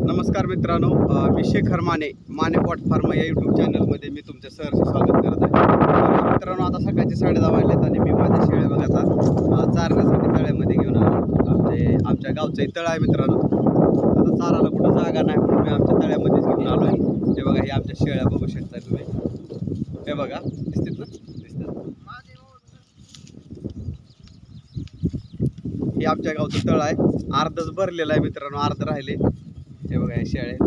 नमस्कार मित्रांनो, मी Shekhar Mane pot form या यूट्यूब चॅनलमध्ये मी तुमचं सहर्ष स्वागत करत आहे. तर मित्रांनो, आता सकाळचे 10:30 वाजलेत आणि मी माझ्या शेळ्या बघा आता चारण्यासाठी तळ्यामध्ये घेऊन आलो. आमच्या गावचं तळ आहे मित्रांनो. आता चाराला कुठं जागा नाही म्हणून मी आमच्या तळ्यामध्येच घेऊन आलो आहे. हे बघा, ही आमच्या शेळ्या बघू शकता तुम्ही. हे बघा, दिसतात ना? दिसतात. हे आमच्या गावचं तळ आहे. अर्धच भरलेलं आहे मित्रांनो, अर्ध राहिले. हे बघा, हे शेळ्या.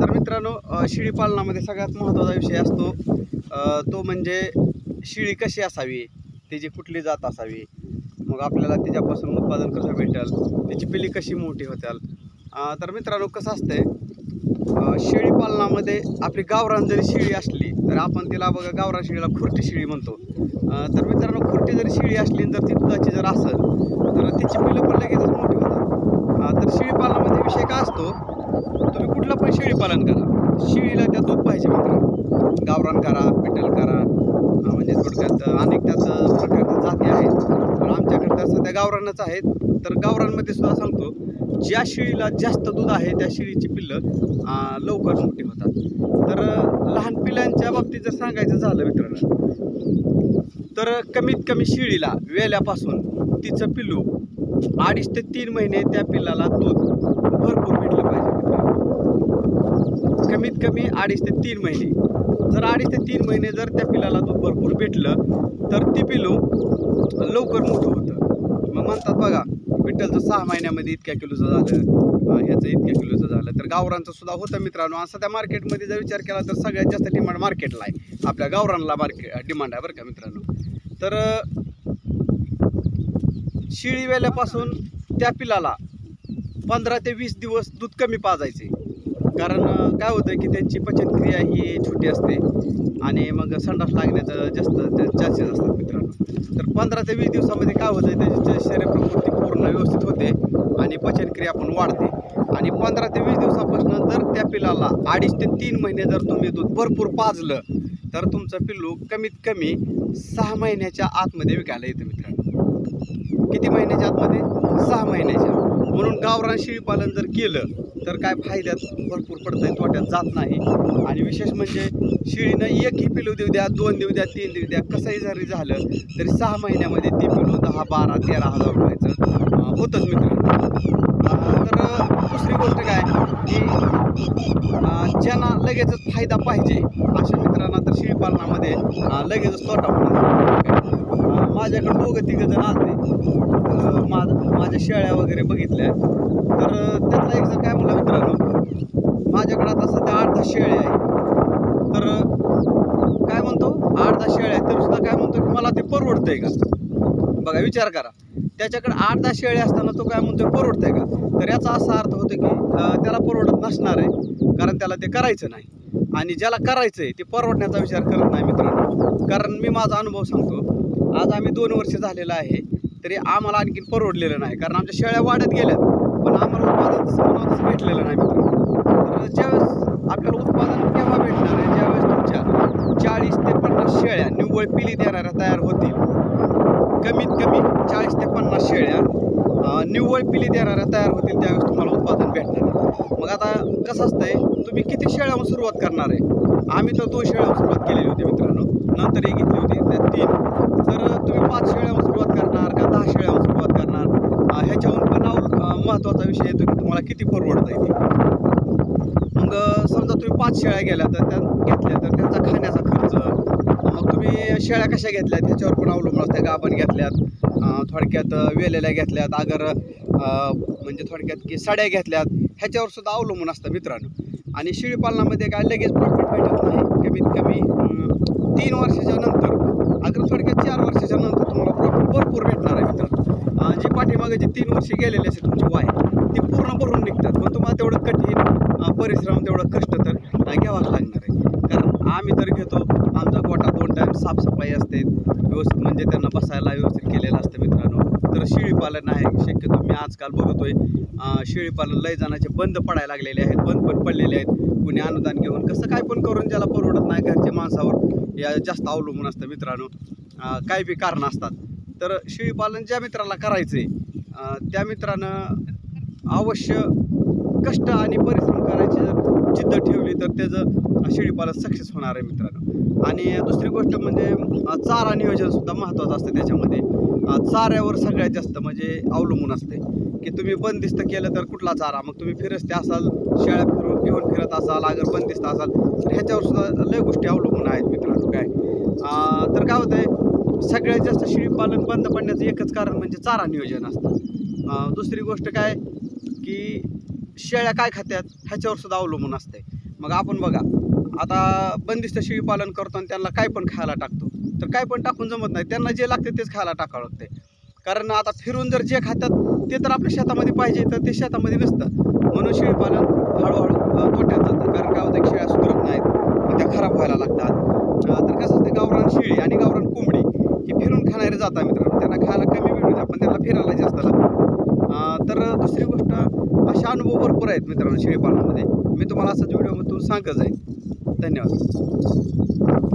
तर मित्रांनो, शेळी पालनामध्ये सगळ्यात महत्त्वाचा विषय असतो तो म्हणजे शेळी कशी असावी, तिची कुठली जात असावी, मग आपल्याला तिच्यापासून उत्पादन कसं भेटेल, तिची पिल्ली कशी मोठी होत्याल. तर मित्रांनो, कसं असतंय, शेळी पालनामध्ये आपली गावरान जरी शेळी असली तर आपण तिला बघा गावरान शेळीला खुरटी शेळी म्हणतो. तर मित्रांनो, खुरटी जरी शेळी असली जर ती दुधाची जर असेल तर तिची पिल्लं पण लगेचच मोठी होतात. तर शेळी पालनामध्ये विषय काय असतो, तुम्ही कुठलं पण शेळी पालन करा, शेळीला त्यात दूध पाहिजे मित्रांनो. गावरान करा, पिटल करा, म्हणजे थोडक्यात अनेक त्यात प्रकारच्या जाती आहेत, पण आमच्याकडे तर सध्या गावरानच आहेत. तर गावरानमध्ये सुद्धा सांगतो, ज्या शेळीला जास्त दूध आहे त्या शेळीची पिल्लं लवकर मोठी होतात. तर लहान पिल्लांच्या बाबतीत जर सांगायचं झालं मित्रांनो, तर कमीत कमी शेळीला वेल्यापासून तिचं पिल्लू 2.5 ते 3 महिने त्या पिल्लाला दूध भरपूर भेटलं पाहिजे मित्रांनो. कमीत कमी 2.5 ते 3 महिने. जर 2.5 ते 3 महिने जर त्या पिल्लाला दूध भरपूर भेटलं तर ती पिल्लू लवकर मोठं होतं. मग म्हणतात बघा, पिटलचं 6 महिन्यामध्ये इतक्या किलोचं झालं, ह्याचं इतक्या किलोचं झालं. तर गावरानचं सुद्धा होतं मित्रांनो. आणि सध्या मार्केटमध्ये जर विचार केला तर सगळ्यात जास्त डिमांड मार्केटला आहे, आपल्या गावरानला डिमांड आहे बरं का मित्रांनो. तर शेळी वेल्यापासून त्या पिल्लाला 15 ते 20 दिवस दूध कमी पाजायचे. कारण काय होतं की त्यांची पचनक्रिया ही छोटी असते आणि मग संडास लागण्याचं जास्त चान्सेस असतात मित्रांनो. तर 15 ते 20 दिवसामध्ये काय होतं, त्याची शरीर प्रकृती पूर्ण व्यवस्थित होते आणि पचनक्रिया पण वाढते. आणि 15 ते 20 दिवसापासून जर त्या पिल्लाला 2.5 ते 3 महिने जर तुम्ही दूध भरपूर पाजलं तर तुमचं पिल्लू कमीत कमी 6 महिन्याच्या आतमध्ये विकायला येतं मित्रांनो. किती महिन्याच्या आतमध्ये? 6 महिन्याच्या. म्हणून गावरान शेळी पालन जर केलं तर काय फायद्यात भरपूर पडतंय, तोट्यात जात नाही. आणि विशेष म्हणजे शेळीनं एकही पिल्लू देऊ द्या, 2 देऊ द्या, 3 देऊ द्या, कसंही जरी झालं तरी 6 महिन्यामध्ये ती पिल्लू 10, 12, 13 हजार रुपयाचं होतंच मित्रांनो. तर दुसरी गोष्ट काय की ज्यांना लगेचच फायदा पाहिजे अशा मित्रांना तर शेळी पालनामध्ये लगेचच तोटा होणार. माझ्याकडे 2-3 जण आलते, माझ्या शेळ्या वगैरे बघितल्या. तर त्यातला एक जण काय म्हणलं मित्रांनो, माझ्याकडे आता सध्या 8-10 शेळ्या आहे. तर काय म्हणतो, 8-10 शेळ्या आहेत तरी सुद्धा काय म्हणतो की मला ते परवडतंय का. बघा, विचार करा, त्याच्याकडे 8-10 शेळ्या असताना तो काय म्हणतोय परवडतंय का. तर याचा असा अर्थ होतो की त्याला परवडत नसणार आहे, कारण त्याला ते करायचं नाही. आणि ज्याला करायचं आहे ते परवडण्याचा विचार करत नाही मित्रांनो. कारण मी माझा अनुभव सांगतो, आज आम्ही 2 वर्ष झालेलं आहे तरी आम्हाला आणखीन परवडलेलं नाही. कारण आमच्या शेळ्या वाढत गेल्यात पण आम्हाला उत्पादन तसं भेटलेलं नाही मित्रांनो. तर ज्यावेळेस आपल्याला उत्पादन केव्हा भेटणार आहे, ज्यावेळेस तुमच्या 40 ते 50 शेळ्या निव्वळ पिली देणाऱ्या तयार होतील. कमीत कमी 40 ते 50 शेळ्या निव्वळ पिली देणाऱ्या तयार होतील, त्यावेळेस तुम्हाला उत्पादन भेटणार आहे. मग आता कसं असतंय, तुम्ही किती शेळ्यावर सुरुवात करणार आहे. आम्ही तर 2 शेळ्यावर सुरुवात केलेली होती मित्रांनो, नंतर एक घेतली होती, त्या 3. तर तुम्ही 5 शेळ्यावर सुरुवात करणार का 10 शेळ्यावर सुरुवात करणार, ह्याच्यावर पण महत्त्वाचा विषय येतो की तुम्हाला किती परवडतं आहे ते. मग समजा तुम्ही 5 शेळ्या घेतल्या तर त्यांचा खाण्याचा खर्च, मग तुम्ही शेळ्या कशा घेतल्यात ह्याच्यावर पण अवलंबून असते. गाभण घेतल्यात, थोडक्यात वेलेल्या घेतल्यात, अगर म्हणजे थोडक्यात की साड्या घेतल्यात, ह्याच्यावर सुद्धा अवलंबून असतं मित्रांनो. आणि शेळी पालनामध्ये काय लगेच प्रॉफिट भेटत नाही. कमीत कमी 3 वर्षाच्या नंतर, अगर थोडक्यात 4 वर्षाच्या नंतर तुम्हाला प्रॉफिट भरपूर भेटणार आहे मित्रांनो. जी पाठीमागे जी 3 वर्षे गेलेली असेल तुमची वाय, ती पूर्ण भरून निघतात. पण तुम्हाला तेवढं कठीण परिश्रम, तेवढं कष्ट तर घ्यावाच लागणार आहे. कारण आम्ही तर घेतो, आमचा गोठा 2 टाईम साफसफाई असते व्यवस्थित, म्हणजे त्यांना बसायला व्यवस्थित केलेलं असतं मित्रांनो. तर शेळीपालन आहे शक्यतो मी आजकाल बघतोय, शेळीपालन लय जणांचे बंद पडायला लागलेले आहेत, बंद पण पडलेले आहेत. कुणी अनुदान घेऊन कसं काय पण करून ज्याला परवडत नाही, घरच्या माणसावर या जास्त अवलंबून असतं मित्रांनो. काही बी कारणं असतात. तर शेळीपालन ज्या मित्राला करायचं आहे त्या मित्रानं अवश्य कष्ट आणि परिश्रम करायची जर जिद्द ठेवली तर त्याचं शेळीपालन सक्सेस होणार आहे मित्रांनो. आणि दुसरी गोष्ट म्हणजे चारा नियोजनसुद्धा महत्त्वाचं असतं त्याच्यामध्ये. चाऱ्यावर सगळ्यात जास्त म्हणजे अवलंबून असते की तुम्ही बंदिस्त केलं तर कुठला चारा, मग तुम्ही फिरस्ते असाल, शेळ्या घेऊन फिरत असाल, अगर बंदिस्त असाल तर ह्याच्यावर सुद्धा लय गोष्टी अवलंबून आहेत मित्रांनो. काय तर काय होतंय, सगळ्यात जास्त शेळीपालन बंद पडण्याचं एकच कारण म्हणजे चारा नियोजन असतं. दुसरी गोष्ट काय की शेळ्या काय खात्यात ह्याच्यावर सुद्धा अवलंबून असते. मग आपण बघा, आता बंदिस्त शेळीपालन करतो आणि त्यांना काय पण खायला टाकतो, तर काय पण टाकून जमत नाही, त्यांना जे लागते तेच खायला टाकावं लागते. कारण आता फिरून जर जे खातात ते तर आपल्या शेतामध्ये पाहिजे, तर ते शेतामध्ये नसतं. म्हणून शेळीपालन हळूहळू तोट्यात जातं. कारण काय होतं की शेळ्या सुधरत नाहीत, मग त्या खराब व्हायला लागतात. तर कसं असतं, गावरान शेळी आणि गावरान कोंबडी ही फिरून खाणारे जातात मित्रांनो. त्यांना खायला कमी भेटू द्या पण त्यांना फिरायला जास्त लागतं. तर दुसरी गोष्ट, असे अनुभव भरपूर आहेत मित्रांनो शेळीपालनामध्ये. मी तुम्हाला असंच व्हिडिओमधून सांगत जाईन. धन्यवाद.